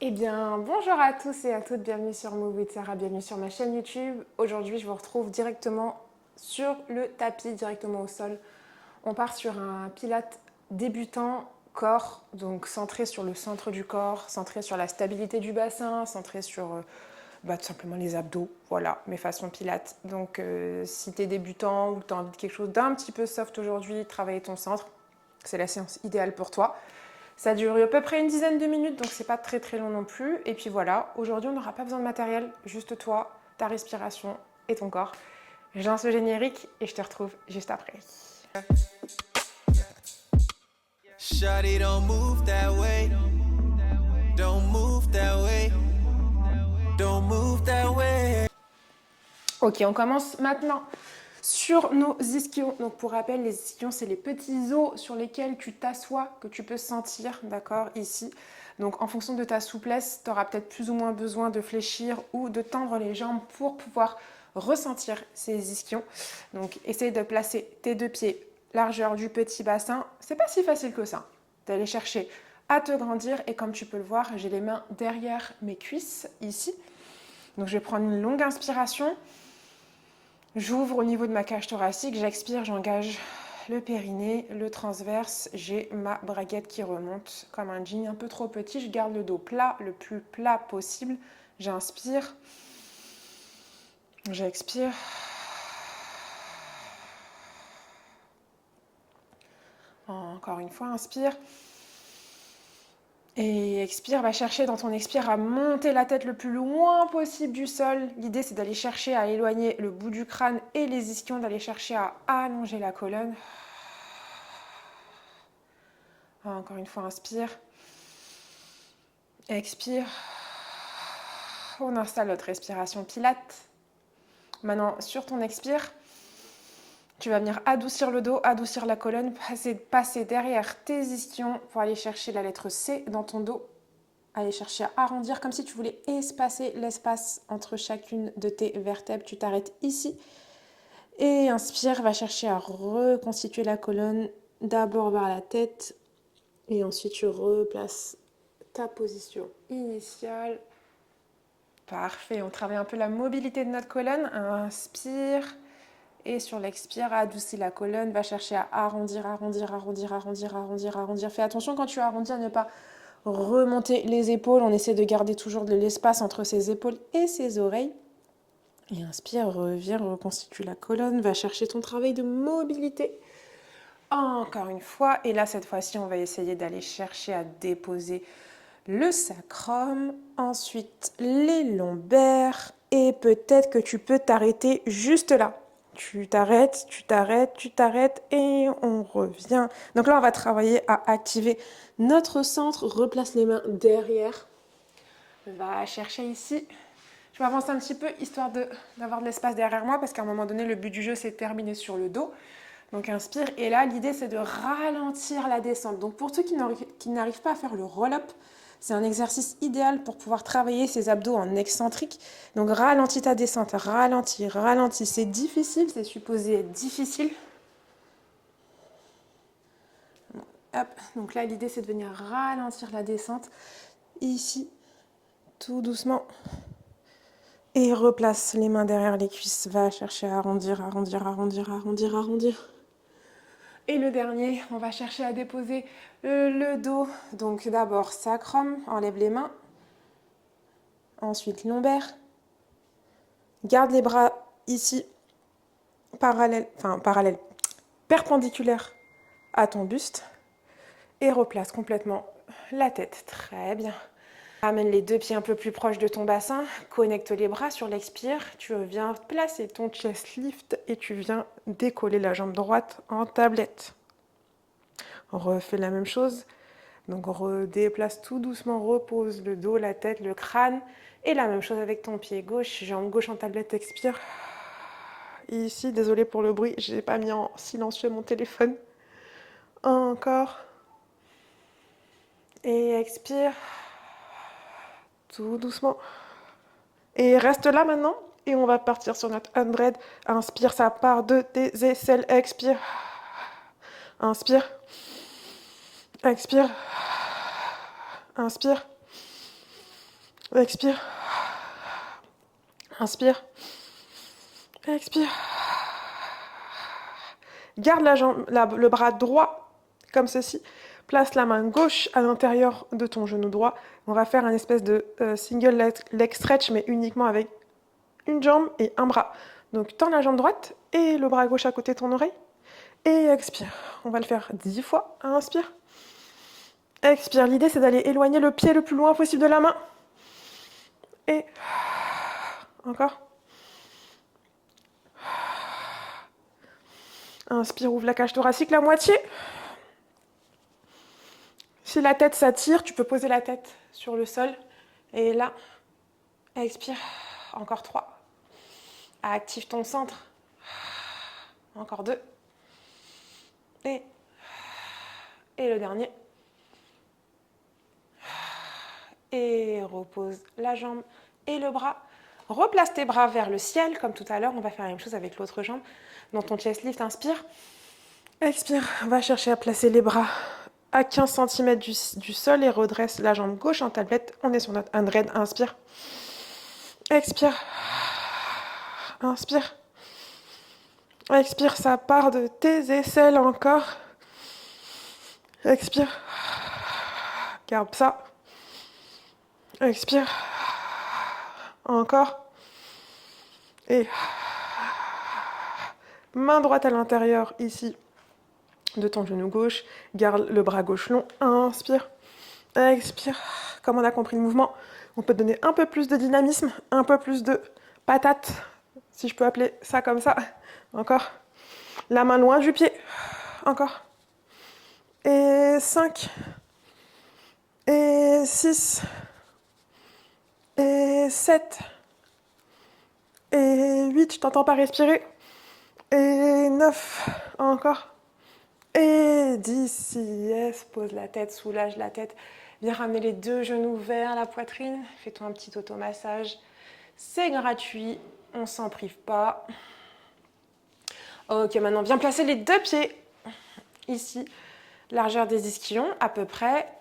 Eh bien, bonjour à tous et à toutes, bienvenue sur Move with Sarah, bienvenue sur ma chaîne YouTube. Aujourd'hui, je vous retrouve directement sur le tapis, directement au sol. On part sur un pilate débutant corps, donc centré sur le centre du corps, centré sur la stabilité du bassin, centré sur tout simplement les abdos, voilà, mes façons pilates. Donc si tu es débutant ou tu as envie de quelque chose d'un petit peu soft aujourd'hui, travailler ton centre, c'est la séance idéale pour toi. Ça dure à peu près une dizaine de minutes, donc c'est pas très très long non plus. Et puis voilà, aujourd'hui on n'aura pas besoin de matériel, juste toi, ta respiration et ton corps. Je lance le générique et je te retrouve juste après. Shawty, don't move that way. Don't move that way. Don't move that way. Ok, on commence maintenant sur nos ischions. Donc pour rappel, les ischions, c'est les petits os sur lesquels tu t'assois, que tu peux sentir, d'accord, ici. Donc en fonction de ta souplesse, tu auras peut-être plus ou moins besoin de fléchir ou de tendre les jambes pour pouvoir ressentir ces ischions. Donc essaye de placer tes deux pieds largeur du petit bassin. C'est pas si facile que ça, d'aller chercher à te grandir. Et comme tu peux le voir, j'ai les mains derrière mes cuisses ici. Donc je vais prendre une longue inspiration. J'ouvre au niveau de ma cage thoracique, j'expire, j'engage le périnée, le transverse, j'ai ma braguette qui remonte comme un jean un peu trop petit, je garde le dos plat, le plus plat possible, j'inspire, j'expire, encore une fois, inspire, et expire, va chercher dans ton expire à monter la tête le plus loin possible du sol. L'idée c'est d'aller chercher à éloigner le bout du crâne et les ischions, d'aller chercher à allonger la colonne. Encore une fois, inspire. Expire. On installe notre respiration pilate. Maintenant, sur ton expire, tu vas venir adoucir le dos, adoucir la colonne, passer derrière tes ischions pour aller chercher la lettre C dans ton dos. Aller chercher à arrondir comme si tu voulais espacer l'espace entre chacune de tes vertèbres. Tu t'arrêtes ici. Et inspire, va chercher à reconstituer la colonne d'abord vers la tête. Et ensuite, tu replaces ta position initiale. Parfait, on travaille un peu la mobilité de notre colonne. Inspire et sur l'expire, adoucis la colonne. Va chercher à arrondir, arrondir, arrondir, arrondir, arrondir, arrondir. Fais attention quand tu arrondis à ne pas remonter les épaules. On essaie de garder toujours de l'espace entre ses épaules et ses oreilles. Et inspire, reviens, reconstitue la colonne. Va chercher ton travail de mobilité. Encore une fois. Et là, cette fois-ci, on va essayer d'aller chercher à déposer le sacrum, ensuite les lombaires et peut-être que tu peux t'arrêter juste là. Tu t'arrêtes, tu t'arrêtes, tu t'arrêtes et on revient. Donc là, on va travailler à activer notre centre. Replace les mains derrière. Va chercher ici. Je vais avancer un petit peu histoire d'avoir de l'espace derrière moi parce qu'à un moment donné, le but du jeu, c'est de terminer sur le dos. Donc inspire et là, l'idée, c'est de ralentir la descente. Donc pour ceux qui n'arrivent pas à faire le roll-up, c'est un exercice idéal pour pouvoir travailler ses abdos en excentrique. Donc ralentis ta descente, ralentis, ralentis. C'est difficile, c'est supposé être difficile. Hop, donc là l'idée c'est de venir ralentir la descente. Ici, tout doucement. Et replace les mains derrière les cuisses. Va chercher à arrondir, arrondir, arrondir, arrondir, arrondir. Et le dernier, on va chercher à déposer le dos. Donc d'abord sacrum, enlève les mains. Ensuite lombaire. Garde les bras ici, perpendiculaires à ton buste. Et replace complètement la tête. Très bien. Amène les deux pieds un peu plus proches de ton bassin. Connecte les bras sur l'expire. Tu viens placer ton chest lift et tu viens décoller la jambe droite en tablette. On refait la même chose. Donc redéplace tout doucement, repose le dos, la tête, le crâne. Et la même chose avec ton pied gauche, jambe gauche en tablette, expire. Ici, désolé pour le bruit, je n'ai pas mis en silencieux mon téléphone. Encore. Et expire. Tout doucement. Et reste là maintenant. Et on va partir sur notre 100. Inspire, ça part de tes aisselles. Expire. Inspire. Expire. Inspire. Expire. Inspire. Expire. Garde le bras droit comme ceci. Place la main gauche à l'intérieur de ton genou droit. On va faire un espèce de single leg stretch, mais uniquement avec une jambe et un bras. Donc tends la jambe droite et le bras gauche à côté de ton oreille. Et expire. On va le faire 10 fois. Inspire. Expire. L'idée, c'est d'aller éloigner le pied le plus loin possible de la main. Et encore. Inspire, ouvre la cage thoracique, la moitié. Si la tête s'attire, tu peux poser la tête sur le sol. Et là, expire. Encore 3. Active ton centre. Encore 2. Et le dernier. Et repose la jambe et le bras. Replace tes bras vers le ciel, comme tout à l'heure. On va faire la même chose avec l'autre jambe. Dans ton chest lift, inspire. Expire. Va chercher à placer les bras à 15 cm du sol et redresse la jambe gauche en tablette. On est sur notre hand raid. Inspire. Expire. Inspire. Expire, ça part de tes aisselles encore. Expire. Garde ça. Expire. Encore. Et main droite à l'intérieur ici de ton genou gauche. Garde le bras gauche long. Inspire. Expire. Comme on a compris le mouvement, on peut donner un peu plus de dynamisme, un peu plus de patate, si je peux appeler ça comme ça. Encore. La main loin du pied. Encore. Et 5. Et 6. Et 7. Et 8. Je t'entends pas respirer. Et 9. Encore. Et 10. Yes. Pose la tête, soulage la tête. Viens ramener les deux genoux vers la poitrine. Fais-toi un petit automassage. C'est gratuit. On s'en prive pas. Ok, maintenant, viens placer les deux pieds ici. Largeur des ischions, à peu près.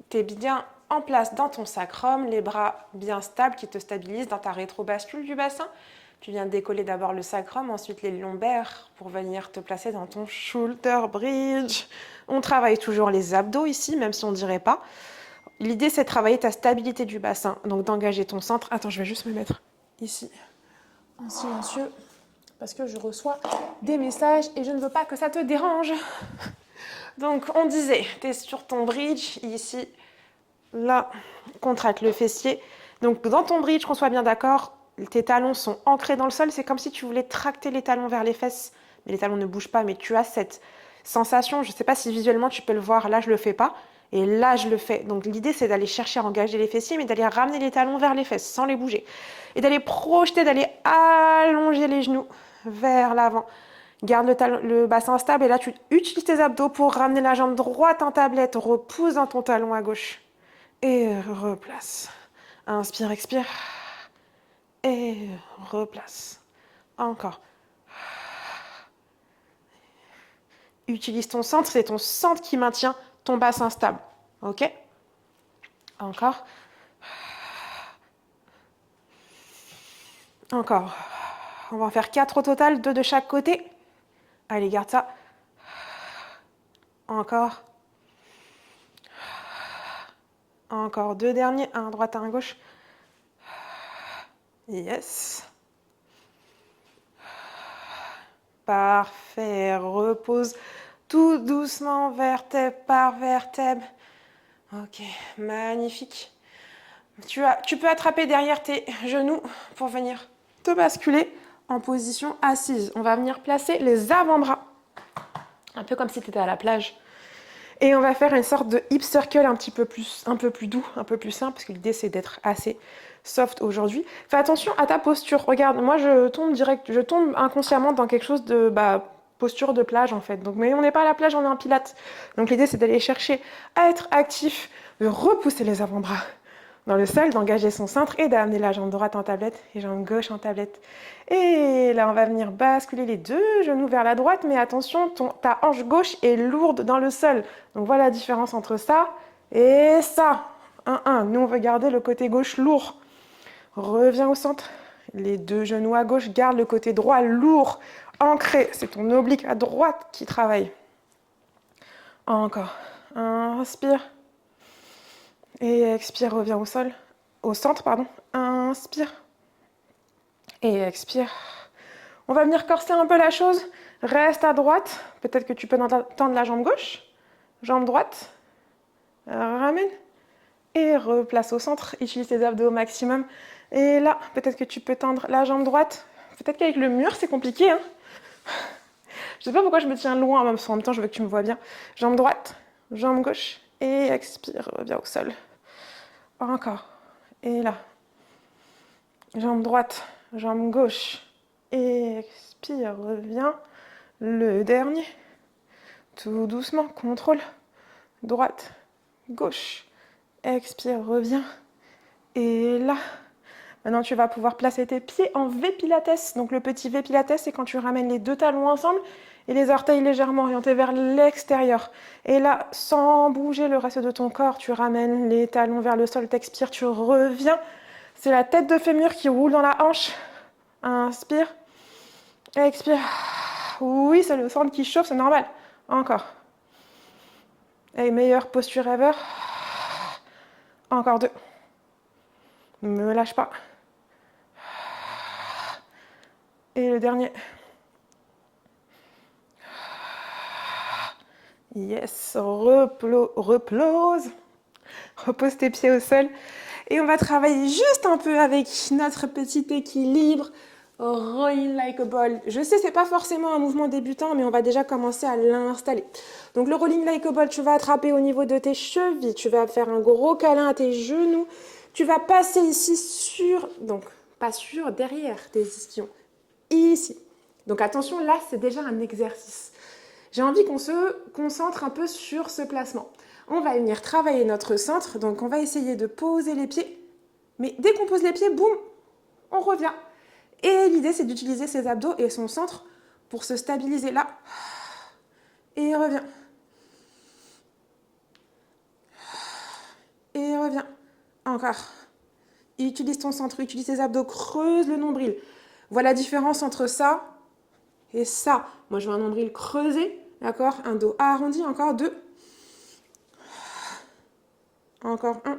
T'es bien en place dans ton sacrum, les bras bien stables qui te stabilisent dans ta rétrobascule du bassin. Tu viens décoller d'abord le sacrum, ensuite les lombaires pour venir te placer dans ton shoulder bridge. On travaille toujours les abdos ici, même si on ne dirait pas. L'idée, c'est de travailler ta stabilité du bassin, donc d'engager ton centre. Attends, je vais juste me mettre ici en silencieux parce que je reçois des messages et je ne veux pas que ça te dérange. Donc, on disait, tu es sur ton bridge, ici, là, contracte le fessier. Donc, dans ton bridge, qu'on soit bien d'accord, tes talons sont ancrés dans le sol. C'est comme si tu voulais tracter les talons vers les fesses. Mais les talons ne bougent pas, mais tu as cette sensation. Je ne sais pas si visuellement tu peux le voir. Là, je ne le fais pas. Et là, je le fais. Donc, l'idée, c'est d'aller chercher à engager les fessiers, mais d'aller ramener les talons vers les fesses sans les bouger. Et d'aller projeter, d'aller allonger les genoux vers l'avant. Garde le bassin stable et là, tu utilises tes abdos pour ramener la jambe droite en tablette. Repousse dans ton talon à gauche. Et replace. Inspire, expire. Et replace. Encore. Utilise ton centre. C'est ton centre qui maintient ton bassin stable. Ok? Encore. Encore. On va en faire 4 au total, 2 de chaque côté. Allez, garde ça. Encore. Encore 2 derniers, un à droite, un à gauche. Yes. Parfait. Repose tout doucement, vertèbre par vertèbre. Ok, magnifique. Tu peux attraper derrière tes genoux pour venir te basculer en position assise. On va venir placer les avant-bras. Un peu comme si tu étais à la plage. Et on va faire une sorte de hip circle un peu plus doux, un peu plus simple, parce que l'idée c'est d'être assez soft aujourd'hui. Fais attention à ta posture. Regarde, moi je tombe inconsciemment dans quelque chose de posture de plage en fait. Donc, mais on n'est pas à la plage, on est en pilates. Donc l'idée c'est d'aller chercher à être actif, de repousser les avant-bras dans le sol, d'engager son centre et d'amener la jambe droite en tablette et jambe gauche en tablette. Et là, on va venir basculer les deux genoux vers la droite, mais attention, ta hanche gauche est lourde dans le sol. Donc voilà la différence entre ça et ça. 1-1. Nous, on veut garder le côté gauche lourd. Reviens au centre. Les deux genoux à gauche, garde le côté droit lourd, ancré. C'est ton oblique à droite qui travaille. Encore. Inspire. Et expire, reviens au sol. Au centre, pardon. Inspire. Et expire. On va venir corser un peu la chose. Reste à droite. Peut-être que tu peux tendre la jambe gauche. Jambe droite. Ramène. Et replace au centre. Utilise tes abdos au maximum. Et là, peut-être que tu peux tendre la jambe droite. Peut-être qu'avec le mur, c'est compliqué. Hein, je sais pas pourquoi je me tiens loin, même si en même temps, je veux que tu me vois bien. Jambe droite, jambe gauche. Et expire, reviens au sol. Encore. Et là. Jambe droite, jambe gauche. Et expire, reviens. Le dernier. Tout doucement, contrôle. Droite, gauche. Expire, reviens. Et là. Maintenant, tu vas pouvoir placer tes pieds en V Pilates. Donc, le petit V Pilates, c'est quand tu ramènes les deux talons ensemble et les orteils légèrement orientés vers l'extérieur. Et là, sans bouger le reste de ton corps, tu ramènes les talons vers le sol, t'expires, tu reviens. C'est la tête de fémur qui roule dans la hanche. Inspire. Expire. Oui, c'est le centre qui chauffe, c'est normal. Encore. Et meilleure posture ever. Encore 2. Ne me lâche pas. Et le dernier. Yes, replose. Repose tes pieds au sol. Et on va travailler juste un peu avec notre petit équilibre. Rolling like a ball. Je sais, c'est pas forcément un mouvement débutant, mais on va déjà commencer à l'installer. Donc le rolling like a ball, tu vas attraper au niveau de tes chevilles. Tu vas faire un gros câlin à tes genoux. Tu vas passer ici sur... Donc, pas sur, derrière tes ischions. Ici. Donc attention, là, c'est déjà un exercice. J'ai envie qu'on se concentre un peu sur ce placement. On va venir travailler notre centre. Donc, on va essayer de poser les pieds. Mais dès qu'on pose les pieds, boum, on revient. Et l'idée, c'est d'utiliser ses abdos et son centre pour se stabiliser là. Et revient. Et revient. Encore. Utilise ton centre, utilise tes abdos, creuse le nombril. Voilà la différence entre ça et ça. Moi, je veux un nombril creusé, d'accord? Un dos arrondi, encore 2. Encore 1.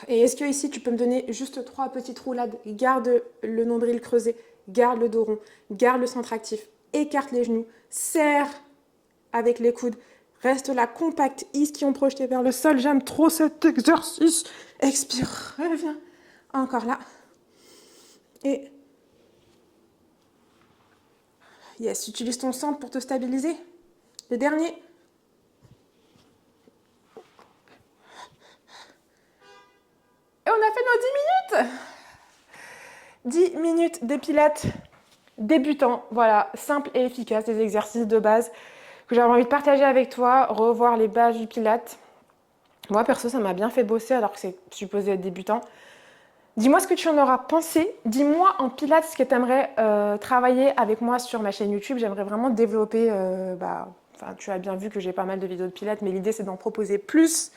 Et est-ce que ici, tu peux me donner juste 3 petites roulades? Garde le nombril creusé, garde le dos rond, garde le centre actif, écarte les genoux, serre avec les coudes, reste là compact, ischion projeté vers le sol. J'aime trop cet exercice. Expire, reviens. Encore là. Et yes, utilise ton centre pour te stabiliser. Le dernier. Et on a fait nos 10 minutes. 10 minutes de pilates débutant. Voilà, simple et efficace, des exercices de base que j'avais envie de partager avec toi, revoir les bases du pilates. Moi, perso, ça m'a bien fait bosser alors que c'est supposé être débutant. Dis-moi ce que tu en auras pensé. Dis-moi en pilates ce que tu aimerais travailler avec moi sur ma chaîne YouTube. J'aimerais vraiment développer... tu as bien vu que j'ai pas mal de vidéos de pilates, mais l'idée, c'est d'en proposer plus.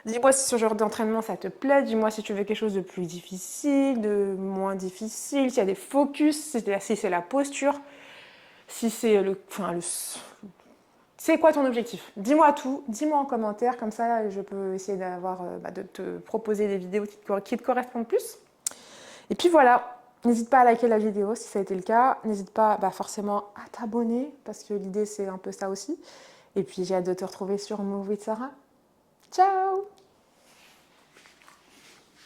Dis-moi si ce genre d'entraînement, ça te plaît. Dis-moi si tu veux quelque chose de plus difficile, de moins difficile, s'il y a des focus, si c'est la posture, si c'est c'est quoi ton objectif? Dis-moi tout, dis-moi en commentaire, comme ça je peux essayer de te proposer des vidéos qui te correspondent plus. Et puis voilà, n'hésite pas à liker la vidéo si ça a été le cas, n'hésite pas forcément à t'abonner, parce que l'idée c'est un peu ça aussi. Et puis j'ai hâte de te retrouver sur Move with Sarah. Ciao!